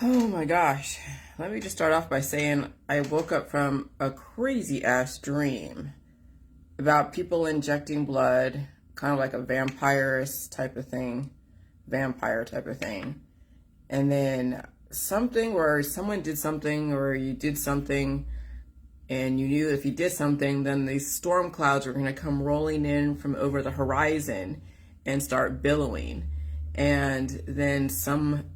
Oh my gosh. Let me just start off by saying I woke up from a crazy ass dream about people injecting blood, kind of like a vampire type of thing. And then something where someone did something or you did something and you knew if you did something, then these storm clouds were going to come rolling in from over the horizon and start billowing. And then some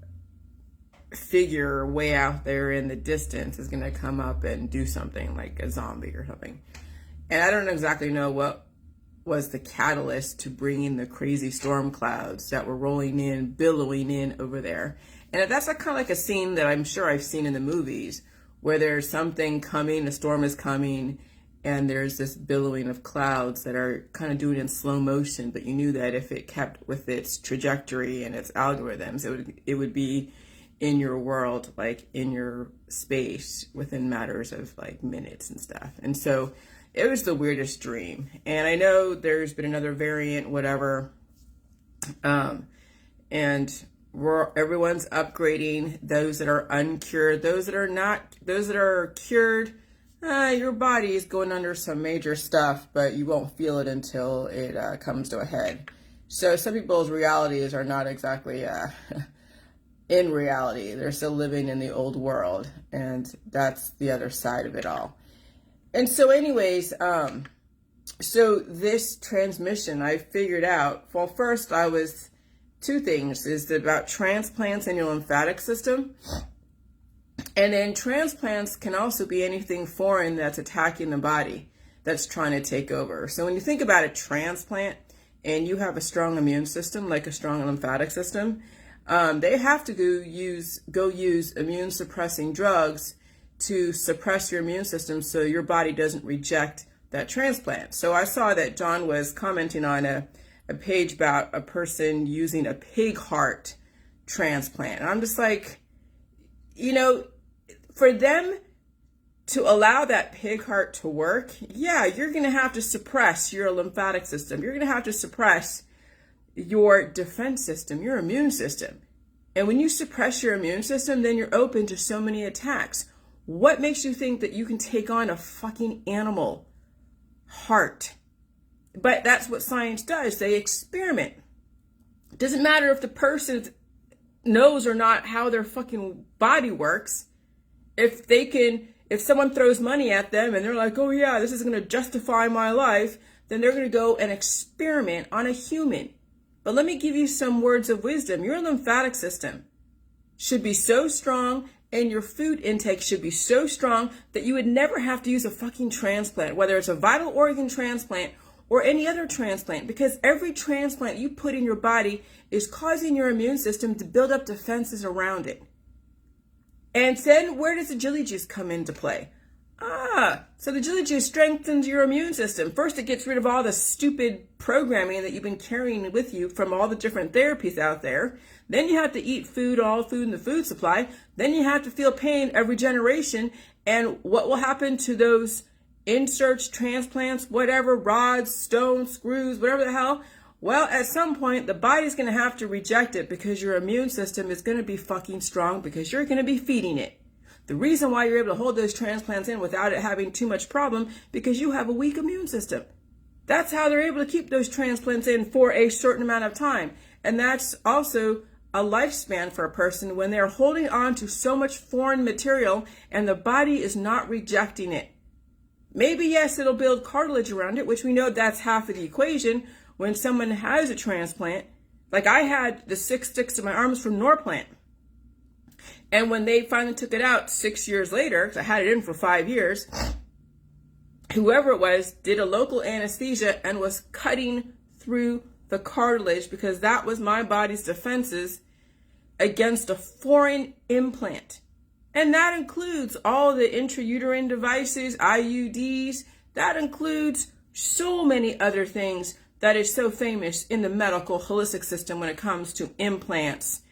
figure way out there in the distance is going to come up and do something like a zombie or something. And I don't exactly know what was the catalyst to bringing the crazy storm clouds that were rolling in, billowing in over there. And that's kind of like a scene that I'm sure I've seen in the movies where there's something coming, a storm is coming, and there's this billowing of clouds that are kind of doing it in slow motion, but you knew that if it kept with its trajectory and its algorithms, it would be in your world, like in your space within matters of like minutes and stuff. And so it was the weirdest dream. And I know there's been another variant, whatever. And everyone's upgrading those that are uncured, those that are cured. Your body is going under some major stuff, but you won't feel it until it comes to a head. So some people's realities are not exactly in reality. They're still living in the old world, and that's the other side of it all. And so anyways, so this transmission I figured out, well, first I was two things, is about transplants in your lymphatic system. And then transplants can also be anything foreign that's attacking the body, that's trying to take over. So when you think about a transplant and you have a strong immune system, like a strong lymphatic system, they have to go use immune suppressing drugs to suppress your immune system so your body doesn't reject that transplant. So I saw that John was commenting on a page about a person using a pig heart transplant. And I'm just like, for them to allow that pig heart to work, yeah, you're going to have to suppress your lymphatic system. You're going to have to suppress your defense system, your immune system. And when you suppress your immune system, then you're open to so many attacks. What makes you think that you can take on a fucking animal heart? But that's what science does. They experiment. It doesn't matter if the person knows or not how their fucking body works. If someone throws money at them and they're like, oh yeah, this is going to justify my life, then they're going to go and experiment on a human. But let me give you some words of wisdom. Your lymphatic system should be so strong and your food intake should be so strong that you would never have to use a fucking transplant, whether it's a vital organ transplant or any other transplant, because every transplant you put in your body is causing your immune system to build up defenses around it. And then where does the jelly juice come into play? So the jelly juice strengthens your immune system. First, it gets rid of all the stupid programming that you've been carrying with you from all the different therapies out there. Then you have to eat food, all food in the food supply. Then you have to feel pain every generation. And what will happen to those inserts, transplants, whatever, rods, stones, screws, whatever the hell? Well, at some point, the body's going to have to reject it because your immune system is going to be fucking strong because you're going to be feeding it. The reason why you're able to hold those transplants in without it having too much problem, because you have a weak immune system. That's how they're able to keep those transplants in for a certain amount of time. And that's also a lifespan for a person when they're holding on to so much foreign material and the body is not rejecting it. Maybe, yes, it'll build cartilage around it, which we know that's half of the equation when someone has a transplant. Like I had the 6 sticks in my arms from Norplant. And when they finally took it out 6 years later, because I had it in for 5 years, whoever it was did a local anesthesia and was cutting through the cartilage because that was my body's defenses against a foreign implant. And that includes all the intrauterine devices, IUDs. That includes so many other things that is so famous in the medical holistic system when it comes to implants.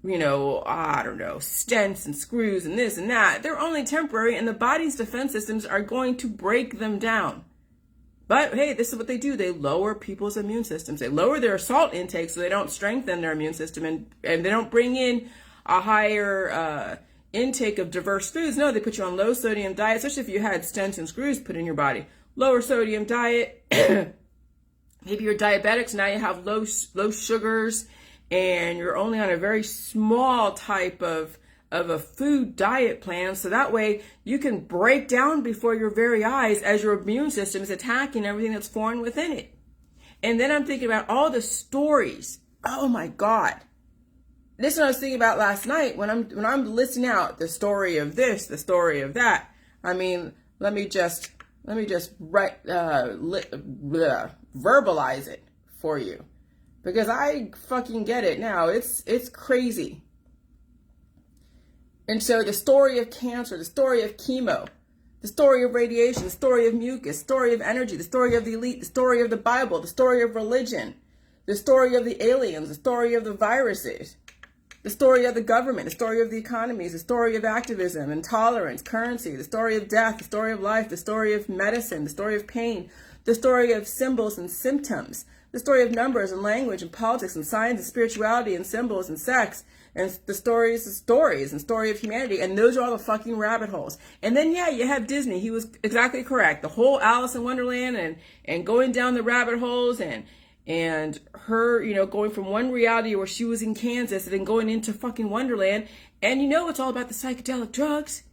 Stents and screws and this and that. They're only temporary and the body's defense systems are going to break them down. But hey, this is what they do. They lower people's immune systems. They lower their salt intake so they don't strengthen their immune system and they don't bring in a higher intake of diverse foods. No, they put you on low sodium diet, especially if you had stents and screws put in your body. Lower sodium diet. Maybe you're diabetic, so now you have low sugars, and you're only on a very small type of a food diet plan, so that way you can break down before your very eyes as your immune system is attacking everything that's foreign within it. And then I'm thinking about all the stories. Oh my God. This is what I was thinking about last night when I'm listing out the story of this, the story of that. I mean, let me just verbalize it for you, because I fucking get it now. It's crazy. And so the story of cancer, the story of chemo, the story of radiation, the story of mucus, the story of energy, the story of the elite, the story of the Bible, the story of religion, the story of the aliens, the story of the viruses, the story of the government, the story of the economies, the story of activism, intolerance, currency, the story of death, the story of life, the story of medicine, the story of pain, the story of symbols and symptoms, the story of numbers and language and politics and science and spirituality and symbols and sex, and the stories and story of humanity. And those are all the fucking rabbit holes. And then, yeah, you have Disney. He was exactly correct. The whole Alice in Wonderland and going down the rabbit holes and her, going from one reality where she was in Kansas and then going into fucking Wonderland. And it's all about the psychedelic drugs.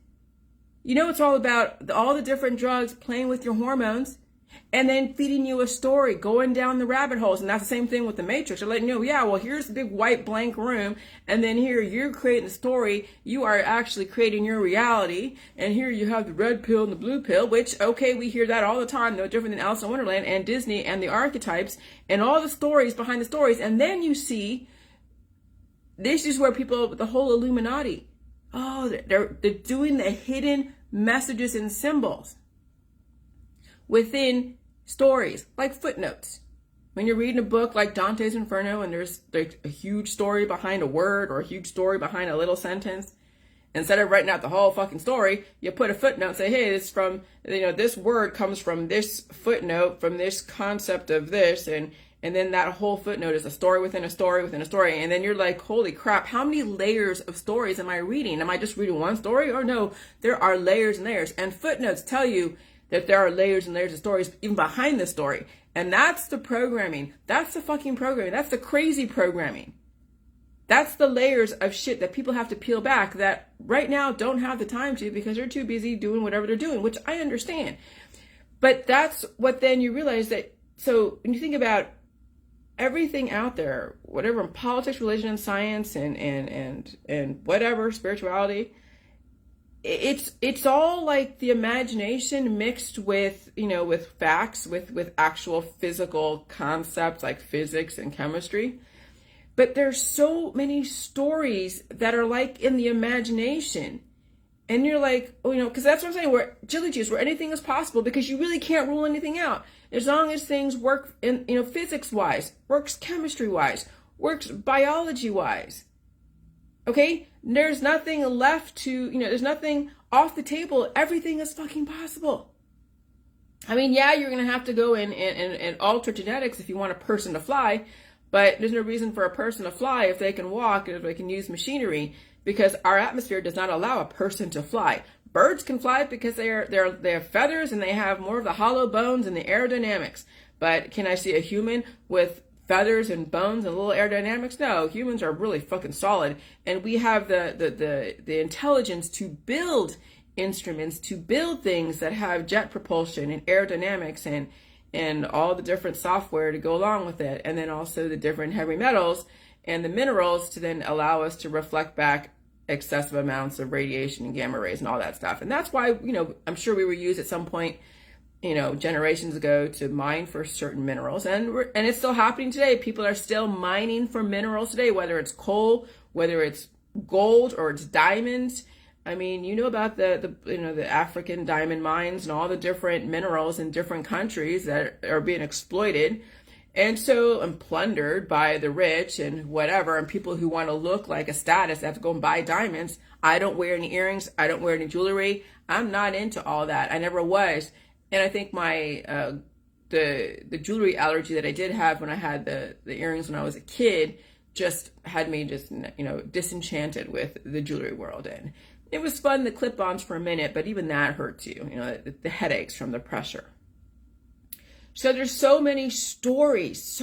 It's all about all the different drugs playing with your hormones and then feeding you a story, going down the rabbit holes. And that's the same thing with the Matrix. They're letting you know, yeah, well, here's the big white blank room. And then here you're creating a story. You are actually creating your reality. And here you have the red pill and the blue pill, which, okay, we hear that all the time. No different than Alice in Wonderland and Disney and the archetypes and all the stories behind the stories. And then you see, this is where people, the whole Illuminati, they're doing the hidden messages and symbols within stories, like footnotes. When you're reading a book like Dante's Inferno and there's like a huge story behind a word or a huge story behind a little sentence, instead of writing out the whole fucking story, you put a footnote and say, hey, it's from, this word comes from this footnote, from this concept of this, and then that whole footnote is a story within a story within a story. And then you're like, holy crap, how many layers of stories am I reading? Am I just reading one story? Or no, there are layers and layers. And footnotes tell you that there are layers and layers of stories even behind the story. And that's the programming. That's the fucking programming. That's the crazy programming. That's the layers of shit that people have to peel back that right now don't have the time to, because they're too busy doing whatever they're doing, which I understand. But that's what then you realize that, so when you think about everything out there, whatever in politics, religion, and science, and whatever, spirituality, it's all like the imagination mixed with, with facts, with actual physical concepts like physics and chemistry. But there's so many stories that are like in the imagination. And you're like, because that's what I'm saying, where Jilly Juice, where anything is possible, because you really can't rule anything out. As long as things work in, physics-wise, works chemistry-wise, works biology-wise. Okay? There's nothing left to, there's nothing off the table. Everything is fucking possible. I mean, yeah, you're going to have to go and alter genetics if you want a person to fly, but there's no reason for a person to fly if they can walk and if they can use machinery, because our atmosphere does not allow a person to fly. Birds can fly because they have feathers and they have more of the hollow bones and the aerodynamics. But can I see a human with feathers and bones and little aerodynamics? No, humans are really fucking solid, and we have the intelligence to build instruments, to build things that have jet propulsion and aerodynamics and all the different software to go along with it, and then also the different heavy metals and the minerals to then allow us to reflect back excessive amounts of radiation and gamma rays and all that stuff. And that's why, I'm sure we were used at some point, generations ago to mine for certain minerals. And it's still happening today. People are still mining for minerals today, whether it's coal, whether it's gold, or it's diamonds. I mean, about the African diamond mines and all the different minerals in different countries that are being exploited and plundered by the rich and whatever, and people who want to look like a status have to go and buy diamonds. I don't wear any earrings. I don't wear any jewelry. I'm not into all that. I never was. And I think my the jewelry allergy that I did have when I had the earrings when I was a kid just had me disenchanted with the jewelry world. And it was fun, the clip-ons for a minute, but even that hurts you, the headaches from the pressure. So there's so many stories,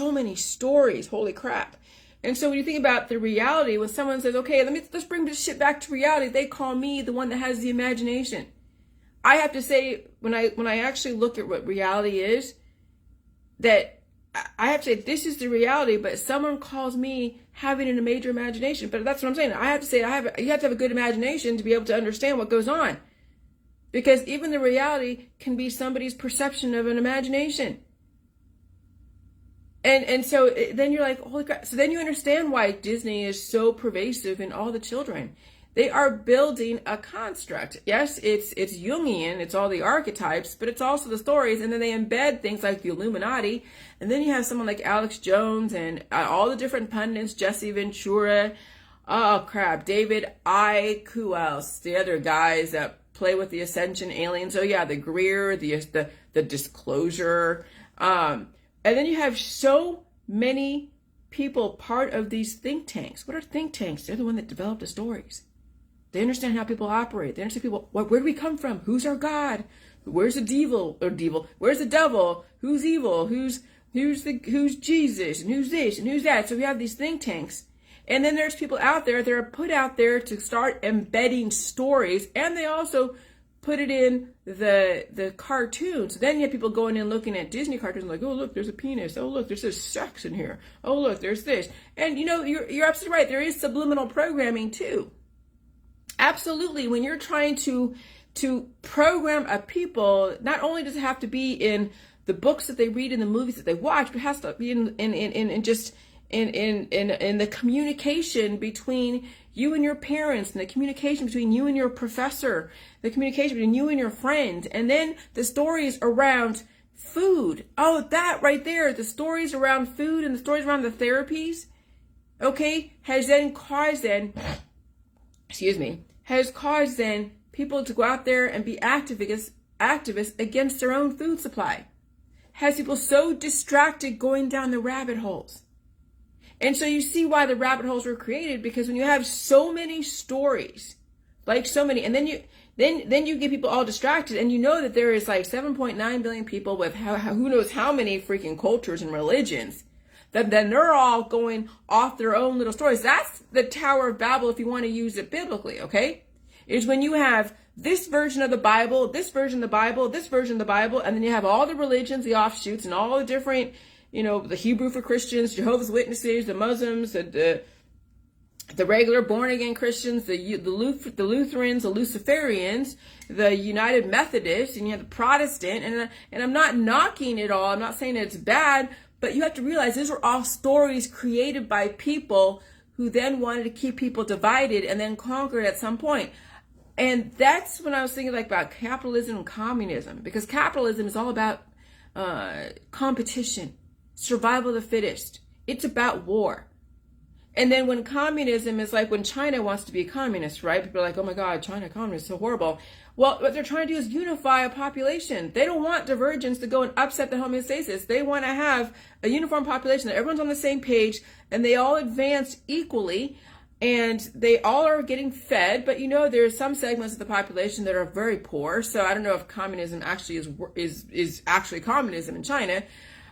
holy crap. And so when you think about the reality, when someone says, okay, let's bring this shit back to reality, they call me the one that has the imagination. I have to say, when I actually look at what reality is, that I have to say, this is the reality, but someone calls me having a major imagination. But that's what I'm saying. I have to say, you have to have a good imagination to be able to understand what goes on. Because even the reality can be somebody's perception of an imagination. And so then you're like, holy crap. So then you understand why Disney is so pervasive in all the children. They are building a construct. Yes, it's Jungian, it's all the archetypes, but it's also the stories. And then they embed things like the Illuminati. And then you have someone like Alex Jones and all the different pundits, Jesse Ventura, oh crap, David Icke, who else? The other guys that play with the Ascension aliens. Oh yeah, the Greer, the Disclosure. And then you have so many people part of these think tanks. What are think tanks? They're the one that develop the stories. They understand how people operate. They understand people. Where do we come from? Who's our God? Where's the devil? Where's the devil? Who's evil? Who's Jesus? And who's this? And who's that? So we have these think tanks. And then there's people out there that are put out there to start embedding stories. And they also put it in the cartoons. Then you have people going in looking at Disney cartoons like, oh, look, there's a penis. Oh, look, there's this sex in here. Oh, look, there's this. And, you're absolutely right. There is subliminal programming, too. Absolutely. When you're trying to program a people, not only does it have to be in the books that they read and the movies that they watch, but it has to be in the communication between you and your parents, and the communication between you and your professor, the communication between you and your friend, and then the stories around food. Oh, that right there, the stories around food and the stories around the therapies, okay, has caused then people to go out there and be activists against their own food supply. Has people so distracted going down the rabbit holes. And so you see why the rabbit holes were created, because when you have so many stories, and then you get people all distracted, and you know that there is like 7.9 billion people with who knows how many freaking cultures and religions, then they're all going off their own little stories. That's the Tower of Babel if you want to use it biblically, okay? Is when you have this version of the Bible, this version of the Bible, this version of the Bible, and then you have all the religions, the offshoots, and all the different, the Hebrew for Christians, Jehovah's Witnesses, the Muslims, the regular born-again Christians, the Lutherans, the Luciferians, the United Methodists, and you have the Protestant, and I'm not knocking it all. I'm not saying it's bad, but you have to realize these are all stories created by people who then wanted to keep people divided and then conquered at some point. And that's when I was thinking about capitalism and communism, because capitalism is all about competition, survival of the fittest. It's about war. And then when communism is like when China wants to be a communist, right? People are like, oh my God, China communist, so horrible. Well, what they're trying to do is unify a population. They don't want divergence to go and upset the homeostasis. They want to have a uniform population that everyone's on the same page and they all advance equally and they all are getting fed. But there are some segments of the population that are very poor. So I don't know if communism actually is actually communism in China.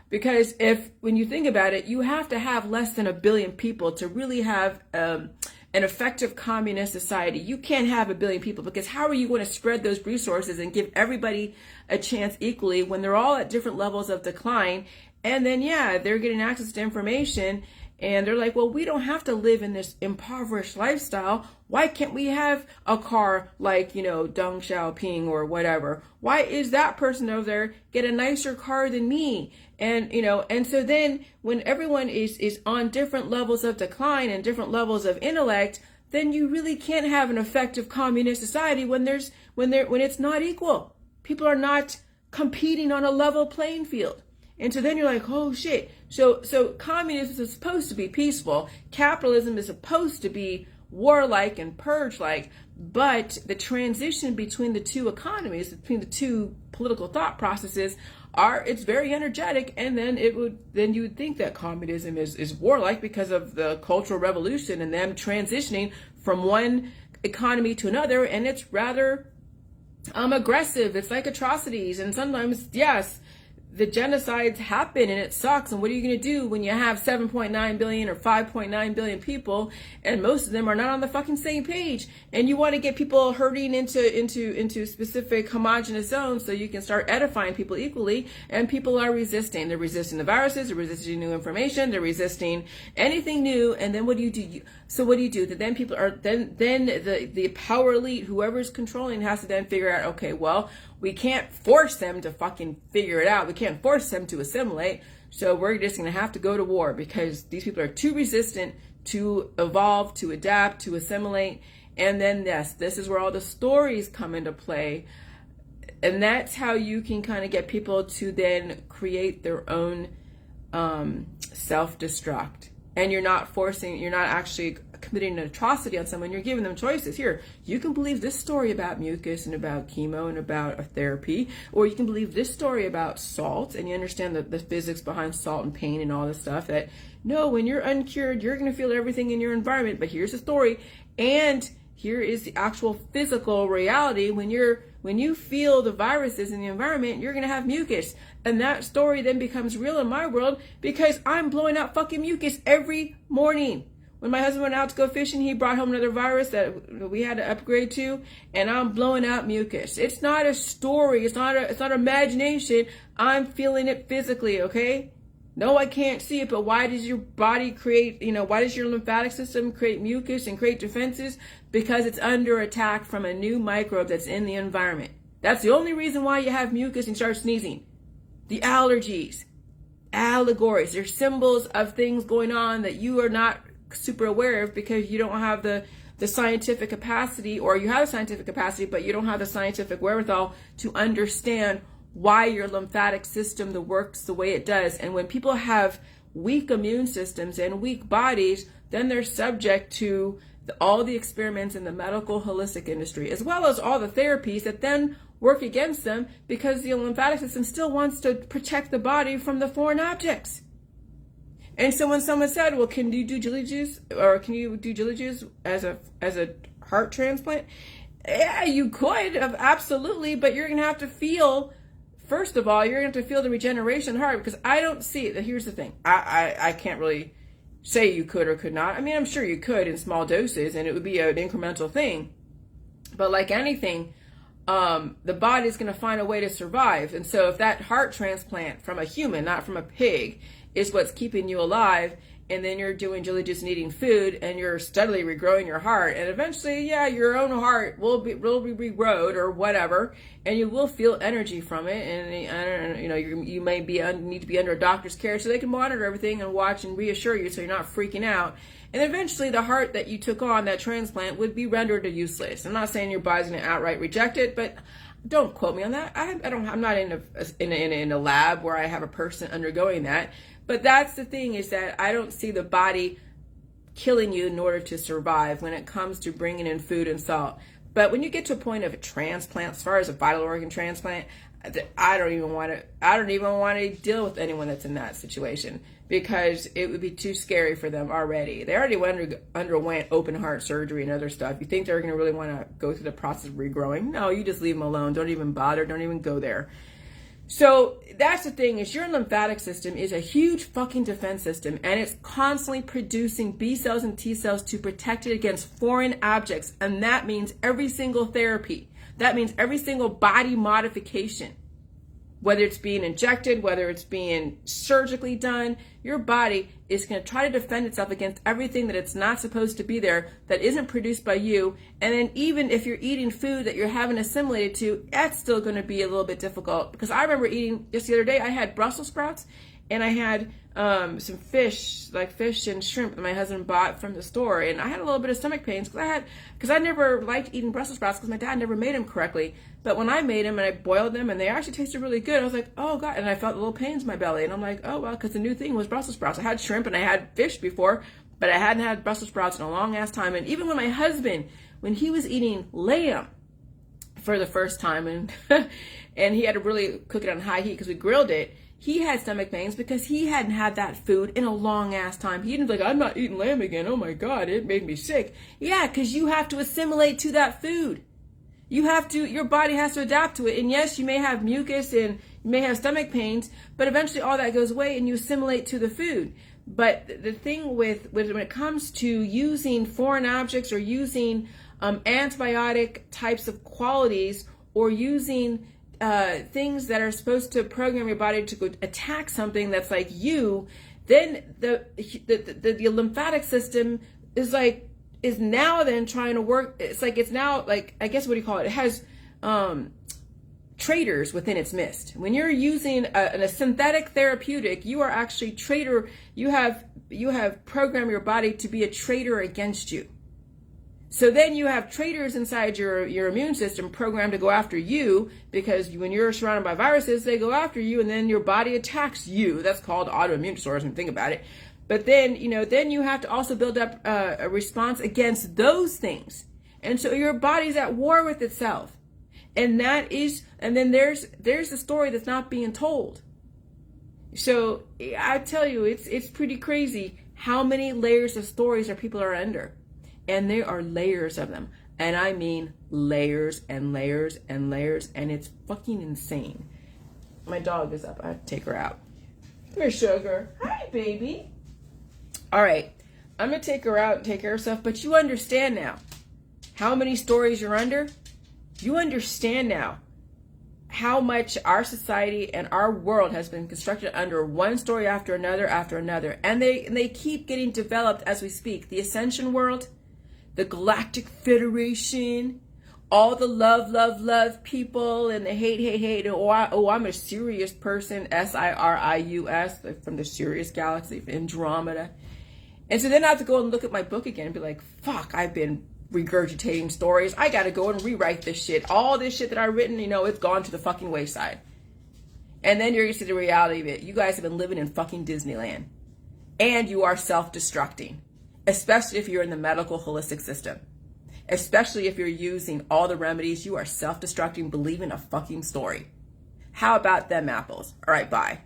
Because when you think about it, you have to have less than 1 billion people to really have an effective communist society. You can't have 1 billion people, because how are you going to spread those resources and give everybody a chance equally when they're all at different levels of decline? And then, they're getting access to information and they're like, well, we don't have to live in this impoverished lifestyle. Why can't we have a car like, Deng Xiaoping or whatever? Why is that person over there get a nicer car than me? And, and so then when everyone is on different levels of decline and different levels of intellect, then you really can't have an effective communist society when it's not equal. People are not competing on a level playing field. And so then you're like, oh shit. So communism is supposed to be peaceful. Capitalism is supposed to be warlike and purge-like. But the transition between the two economies, between the two political thought processes, it's very energetic, and then you would think that communism is warlike because of the Cultural Revolution and them transitioning from one economy to another, and it's rather aggressive. It's like atrocities, and sometimes, yes, the genocides happen and it sucks. And what are you going to do when you have 7.9 billion or 5.9 billion people and most of them are not on the fucking same page, and you want to get people herding into specific homogenous zones so you can start edifying people equally, and people are resisting. They're resisting the viruses, they're resisting new information, they're resisting anything new. And then what do you do? So what do you do? Then people are then the power elite, whoever's controlling, has to then figure out, okay, well, we can't force them to fucking figure it out. We can't force them to assimilate. So we're just going to have to go to war because these people are too resistant to evolve, to adapt, to assimilate. And then, yes, this is where all the stories come into play. And that's how you can kind of get people to then create their own self-destruct. And you're not actually committing an atrocity on someone. You're giving them choices. Here, you can believe this story about mucus and about chemo and about a therapy, or you can believe this story about salt, and you understand the physics behind salt and pain and all this stuff. That no, when you're uncured, you're going to feel everything in your environment, but here's the story, and here is the actual physical reality. When you feel the viruses in the environment, you're going to have mucus. And that story then becomes real in my world because I'm blowing out fucking mucus every morning. When my husband went out to go fishing, he brought home another virus that we had to upgrade to, and I'm blowing out mucus. It's not a story. It's not imagination. I'm feeling it physically, okay? No, I can't see it, but why does your body create, why does your lymphatic system create mucus and create defenses? Because it's under attack from a new microbe that's in the environment. That's the only reason why you have mucus and start sneezing. The allergies, allegories, they're symbols of things going on that you are not super aware of because you don't have the scientific capacity, or you have the scientific capacity, but you don't have the scientific wherewithal to understand why your lymphatic system works the way it does. And when people have weak immune systems and weak bodies, then they're subject to all the experiments in the medical holistic industry, as well as all the therapies that then work against them because the lymphatic system still wants to protect the body from the foreign objects. And so when someone said, well, can you do jelly juice, or can you do jelly juice as a heart transplant? Yeah, you could, absolutely, but you're going to have to feel, first of all, you're going to have to feel the regeneration of the heart, because I don't see it. Here's the thing. I can't really say you could or could not. I mean, I'm sure you could in small doses, and it would be an incremental thing. But like anything, the body's going to find a way to survive. And so if that heart transplant from a human, not from a pig, is what's keeping you alive, and then you're doing jelly juice and eating food, and you're steadily regrowing your heart, and eventually, yeah, your own heart will be regrowed or whatever, and you will feel energy from it. And I don't know, you may need to be under a doctor's care so they can monitor everything and watch and reassure you so you're not freaking out. And eventually, the heart that you took on, that transplant, would be rendered useless. I'm not saying your body's going to outright reject it, but don't quote me on that. I'm not in a lab where I have a person undergoing that. But that's the thing, is that I don't see the body killing you in order to survive when it comes to bringing in food and salt. But when you get to a point of a transplant, as far as a vital organ transplant, I don't even want to deal with anyone that's in that situation, because it would be too scary for them already. They already underwent open heart surgery and other stuff. You think they're going to really want to go through the process of regrowing? No, you just leave them alone. Don't even bother. Don't even go there. So that's the thing, is your lymphatic system is a huge fucking defense system, and it's constantly producing B cells and T cells to protect it against foreign objects. And that means every single therapy. That means every single body modification, whether it's being injected, whether it's being surgically done, your body is going to try to defend itself against everything that it's not supposed to be there, that isn't produced by you. And then even if you're eating food that you haven't assimilated to, that's still going to be a little bit difficult. Because I remember eating, just the other day, I had Brussels sprouts, and I had some fish, like fish and shrimp that my husband bought from the store. And I had a little bit of stomach pains because I never liked eating Brussels sprouts because my dad never made them correctly. But when I made them and I boiled them and they actually tasted really good, I was like, oh God. And I felt little pains in my belly. And I'm like, oh, well, because the new thing was Brussels sprouts. I had shrimp and I had fish before, but I hadn't had Brussels sprouts in a long ass time. And even when my husband, when he was eating lamb for the first time, and he had to really cook it on high heat because we grilled it. He had stomach pains because he hadn't had that food in a long ass time. He didn't be like, I'm not eating lamb again. Oh my God, it made me sick. Yeah, because you have to assimilate to that food. Your body has to adapt to it. And yes, you may have mucus and you may have stomach pains, but eventually all that goes away and you assimilate to the food. But the thing with when it comes to using foreign objects or using antibiotic types of qualities or using things that are supposed to program your body to go attack something that's like you, then the lymphatic system is now then trying to work. It's now like, I guess, what do you call it? It has traitors within its midst. When you're using a synthetic therapeutic, you are actually traitor. You have programmed your body to be a traitor against you. So then you have traitors inside your immune system programmed to go after you, because when you're surrounded by viruses, they go after you and then your body attacks you. That's called autoimmune disorders when you think about it. But then, then you have to also build up a response against those things. And so your body's at war with itself. And then there's the story that's not being told. So I tell you, it's pretty crazy how many layers of stories people are under. And there are layers of them. And I mean layers and layers and layers. And it's fucking insane. My dog is up. I have to take her out. Come here, sugar. Hi, baby. All right. I'm going to take her out and take care of stuff. But you understand now how many stories you're under. You understand now how much our society and our world has been constructed under one story after another after another. And they keep getting developed as we speak. The Ascension world, the Galactic Federation, all the love people, and the hate. Oh, I'm a Sirius person, Sirius, from the Sirius galaxy, Andromeda. And so then I have to go and look at my book again and be like, fuck, I've been regurgitating stories. I got to go and rewrite this shit. All this shit that I've written, it's gone to the fucking wayside. And then you're going to see the reality of it. You guys have been living in fucking Disneyland. And you are self-destructing. Especially if you're in the medical holistic system. Especially if you're using all the remedies. You are self-destructing, believing a fucking story. How about them apples? All right, bye.